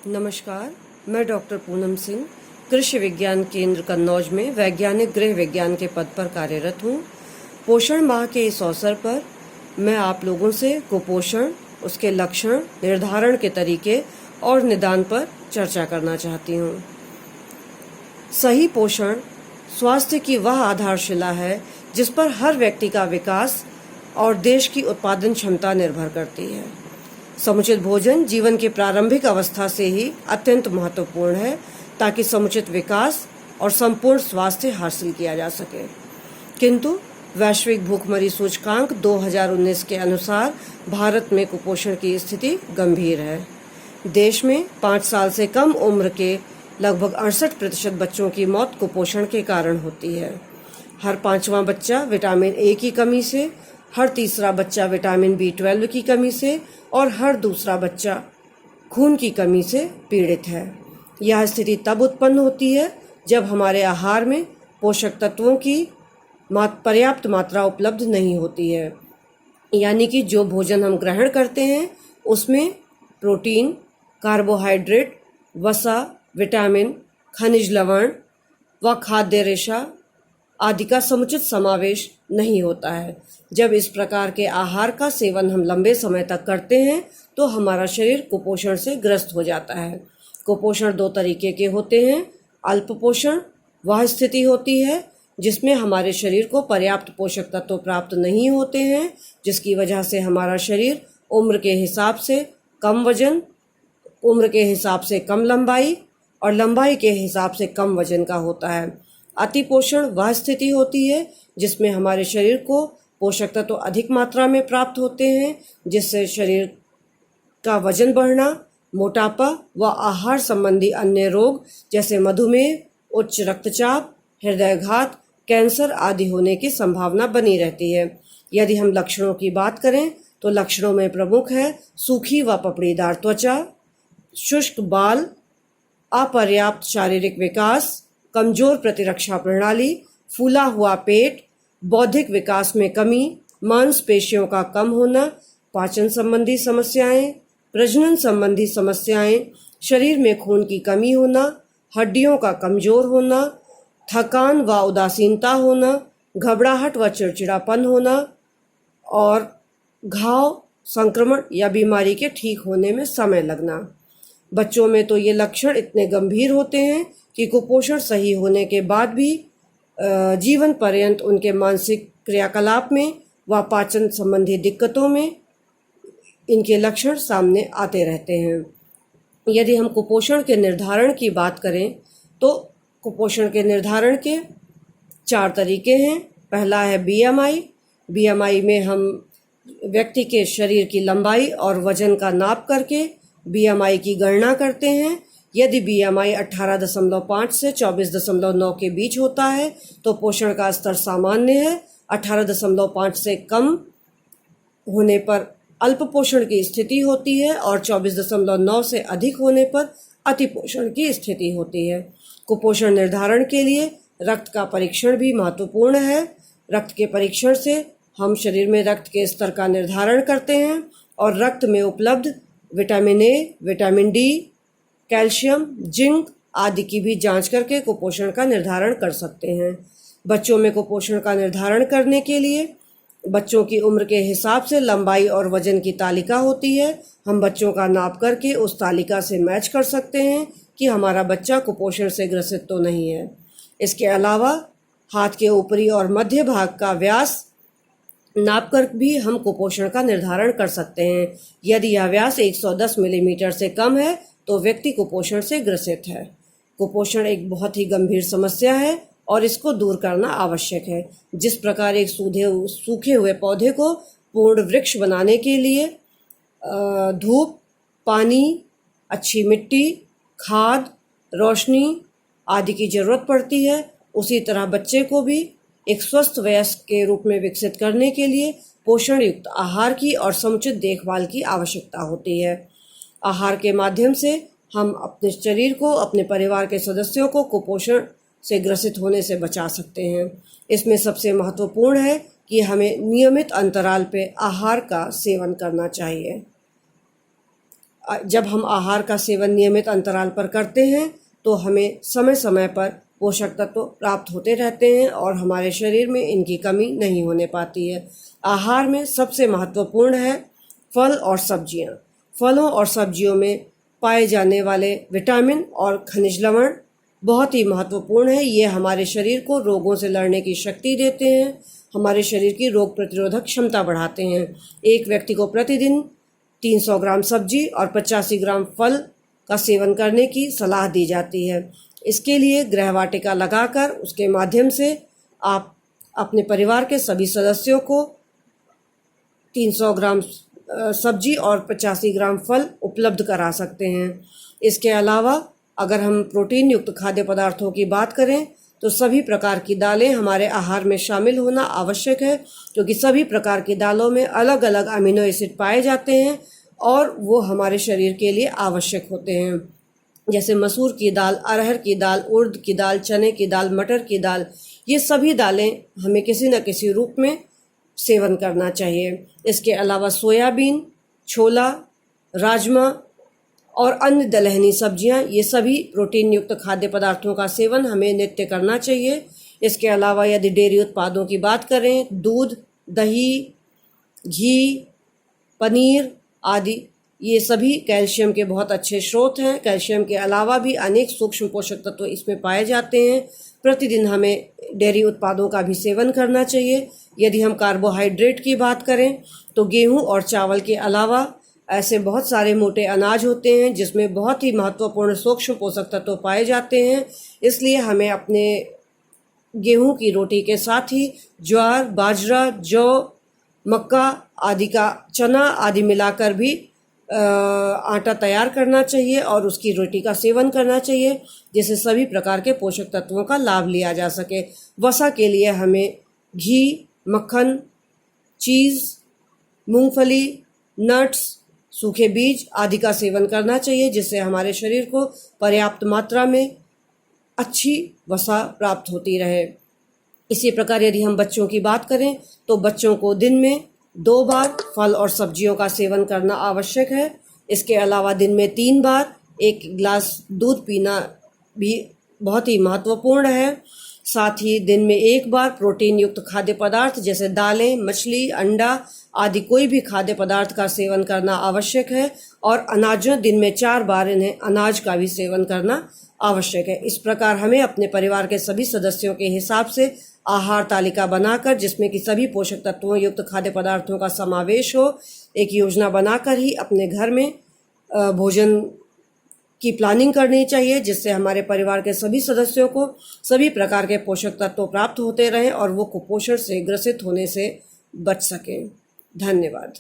नमस्कार, मैं डॉक्टर पूनम सिंह कृषि विज्ञान केंद्र कन्नौज में वैज्ञानिक गृह विज्ञान के पद पर कार्यरत हूँ। पोषण माह के इस अवसर पर मैं आप लोगों से कुपोषण, उसके लक्षण, निर्धारण के तरीके और निदान पर चर्चा करना चाहती हूँ। सही पोषण स्वास्थ्य की वह आधारशिला है जिस पर हर व्यक्ति का विकास और देश की उत्पादन क्षमता निर्भर करती है। समुचित भोजन जीवन की प्रारंभिक अवस्था से ही अत्यंत महत्वपूर्ण है ताकि समुचित विकास और संपूर्ण स्वास्थ्य हासिल किया जा सके। किंतु वैश्विक भूखमरी सूचकांक 2019 के अनुसार भारत में कुपोषण की स्थिति गंभीर है। देश में 5 साल से कम उम्र के लगभग 68% बच्चों की मौत कुपोषण के कारण होती है। हर 5वां बच्चा विटामिन ए की कमी से, हर तीसरा बच्चा विटामिन B12 की कमी से और हर दूसरा बच्चा खून की कमी से पीड़ित है। यह स्थिति तब उत्पन्न होती है जब हमारे आहार में पोषक तत्वों की पर्याप्त मात्रा उपलब्ध नहीं होती है, यानी कि जो भोजन हम ग्रहण करते हैं उसमें प्रोटीन, कार्बोहाइड्रेट, वसा, विटामिन, खनिज लवण व खाद्य रेशा आदि का समुचित समावेश नहीं होता है। जब इस प्रकार के आहार का सेवन हम लंबे समय तक करते हैं तो हमारा शरीर कुपोषण से ग्रस्त हो जाता है। कुपोषण 2 तरीके के होते हैं। अल्प पोषण वह स्थिति होती है जिसमें हमारे शरीर को पर्याप्त पोषक तत्व प्राप्त नहीं होते हैं, जिसकी वजह से हमारा शरीर उम्र के हिसाब से कम वजन, उम्र के हिसाब से कम लंबाई और लंबाई के हिसाब से कम वजन का होता है। अति पोषण वह स्थिति होती है जिसमें हमारे शरीर को पोषक तत्व अधिक मात्रा में प्राप्त होते हैं, जिससे शरीर का वजन बढ़ना, मोटापा व आहार संबंधी अन्य रोग जैसे मधुमेह, उच्च रक्तचाप, हृदयघात, कैंसर आदि होने की संभावना बनी रहती है। यदि हम लक्षणों की बात करें तो लक्षणों में प्रमुख है सूखी व पपड़ीदार त्वचा, शुष्क बाल, अपर्याप्त शारीरिक विकास, कमजोर प्रतिरक्षा प्रणाली, फूला हुआ पेट, बौद्धिक विकास में कमी, मांसपेशियों का कम होना, पाचन संबंधी समस्याएं, प्रजनन संबंधी समस्याएं, शरीर में खून की कमी होना, हड्डियों का कमजोर होना, थकान व उदासीनता होना, घबराहट व चिड़चिड़ापन होना और घाव, संक्रमण या बीमारी के ठीक होने में समय लगना। बच्चों में तो ये लक्षण इतने गंभीर होते हैं कि कुपोषण सही होने के बाद भी जीवन पर्यंत उनके मानसिक क्रियाकलाप में व पाचन संबंधी दिक्कतों में इनके लक्षण सामने आते रहते हैं। यदि हम कुपोषण के निर्धारण की बात करें तो कुपोषण के निर्धारण के 4 तरीके हैं। पहला है BMI। BMI में हम व्यक्ति के शरीर की लंबाई और वजन का नाप करके BMI की गणना करते हैं। यदि BMI 18.5 से 24.9 के बीच होता है तो पोषण का स्तर सामान्य है। 18.5 से कम होने पर अल्प पोषण की स्थिति होती है और 24.9 से अधिक होने पर अति पोषण की स्थिति होती है। कुपोषण निर्धारण के लिए रक्त का परीक्षण भी महत्वपूर्ण है। रक्त के परीक्षण से हम शरीर में रक्त के स्तर का निर्धारण करते हैं और रक्त में उपलब्ध vitamin A, vitamin D, calcium, zinc आदि की भी जांच करके कुपोषण का निर्धारण कर सकते हैं। बच्चों में कुपोषण का निर्धारण करने के लिए बच्चों की उम्र के हिसाब से लंबाई और वजन की तालिका होती है। हम बच्चों का नाप करके उस तालिका से मैच कर सकते हैं कि हमारा बच्चा कुपोषण से ग्रसित तो नहीं है। इसके अलावा हाथ के ऊपरी और मध्य भाग का व्यास नाप कर भी हम कुपोषण का निर्धारण कर सकते हैं। यदि यह व्यास 110 मिलीमीटर से कम है तो व्यक्ति कुपोषण से ग्रसित है। कुपोषण एक बहुत ही गंभीर समस्या है और इसको दूर करना आवश्यक है। जिस प्रकार एक सूखे हुए पौधे को पूर्ण वृक्ष बनाने के लिए धूप, पानी, अच्छी मिट्टी, खाद, रोशनी आदि की जरूरत पड़ती है, उसी तरह बच्चे को भी एक स्वस्थ वयस्क के रूप में विकसित करने के लिए पोषण युक्त आहार की और समुचित देखभाल की आवश्यकता होती है। आहार के माध्यम से हम अपने शरीर को, अपने परिवार के सदस्यों को कुपोषण से ग्रसित होने से बचा सकते हैं। इसमें सबसे महत्वपूर्ण है कि हमें नियमित अंतराल पे आहार का सेवन करना चाहिए। जब हम आहार का सेवन नियमित अंतराल पर करते हैं तो हमें समय समय पर पोषक तत्व प्राप्त होते रहते हैं और हमारे शरीर में इनकी कमी नहीं होने पाती है। आहार में सबसे महत्वपूर्ण है फल और सब्जियां। फलों और सब्जियों में पाए जाने वाले विटामिन और खनिज लवण बहुत ही महत्वपूर्ण है। ये हमारे शरीर को रोगों से लड़ने की शक्ति देते हैं, हमारे शरीर की रोग प्रतिरोधक क्षमता बढ़ाते हैं। एक व्यक्ति को प्रतिदिन 300 ग्राम सब्जी और 85 ग्राम फल का सेवन करने की सलाह दी जाती है। इसके लिए गृहवाटिका लगाकर उसके माध्यम से आप अपने परिवार के सभी सदस्यों को 300 ग्राम सब्जी और 85 ग्राम फल उपलब्ध करा सकते हैं। इसके अलावा अगर हम प्रोटीन युक्त खाद्य पदार्थों की बात करें तो सभी प्रकार की दालें हमारे आहार में शामिल होना आवश्यक है, क्योंकि सभी प्रकार की दालों में अलग अलग अमीनो एसिड पाए जाते हैं और वो हमारे शरीर के लिए आवश्यक होते हैं। जैसे मसूर की दाल, अरहर की दाल, उड़द की दाल, चने की दाल, मटर की दाल, ये सभी दालें हमें किसी न किसी रूप में सेवन करना चाहिए। इसके अलावा सोयाबीन, छोला, राजमा और अन्य दलहनी सब्जियां, ये सभी प्रोटीन युक्त खाद्य पदार्थों का सेवन हमें नित्य करना चाहिए। इसके अलावा यदि डेयरी उत्पादों की बात करें, दूध, दही, घी, पनीर आदि, ये सभी कैल्शियम के बहुत अच्छे स्रोत हैं। कैल्शियम के अलावा भी अनेक सूक्ष्म पोषक तत्व इसमें पाए जाते हैं। प्रतिदिन हमें डेयरी उत्पादों का भी सेवन करना चाहिए। यदि हम कार्बोहाइड्रेट की बात करें तो गेहूं और चावल के अलावा ऐसे बहुत सारे मोटे अनाज होते हैं जिसमें बहुत ही महत्वपूर्ण सूक्ष्म पोषक तत्व पाए जाते हैं। इसलिए हमें अपने गेहूं की रोटी के साथ ही ज्वार, बाजरा, जौ, मक्का आदि का, चना आदि मिलाकर भी आटा तैयार करना चाहिए और उसकी रोटी का सेवन करना चाहिए, जिससे सभी प्रकार के पोषक तत्वों का लाभ लिया जा सके। वसा के लिए हमें घी, मक्खन, चीज़, मूंगफली, नट्स, सूखे बीज आदि का सेवन करना चाहिए, जिससे हमारे शरीर को पर्याप्त मात्रा में अच्छी वसा प्राप्त होती रहे। इसी प्रकार यदि हम बच्चों की बात करें तो बच्चों को दिन में 2 बार फल और सब्जियों का सेवन करना आवश्यक है। इसके अलावा दिन में 3 बार 1 गिलास दूध पीना भी बहुत ही महत्वपूर्ण है। साथ ही दिन में 1 बार प्रोटीन युक्त खाद्य पदार्थ जैसे दालें, मछली, अंडा आदि कोई भी खाद्य पदार्थ का सेवन करना आवश्यक है और अनाजों दिन में 4 बार इन्हें अनाज का भी सेवन करना आवश्यक है। इस प्रकार हमें अपने परिवार के सभी सदस्यों के हिसाब से आहार तालिका बनाकर, जिसमें कि सभी पोषक तत्वों युक्त खाद्य पदार्थों का समावेश हो, एक योजना बनाकर ही अपने घर में भोजन की प्लानिंग करनी चाहिए, जिससे हमारे परिवार के सभी सदस्यों को सभी प्रकार के पोषक तत्व प्राप्त होते रहें और वो कुपोषण से ग्रसित होने से बच सकें। धन्यवाद।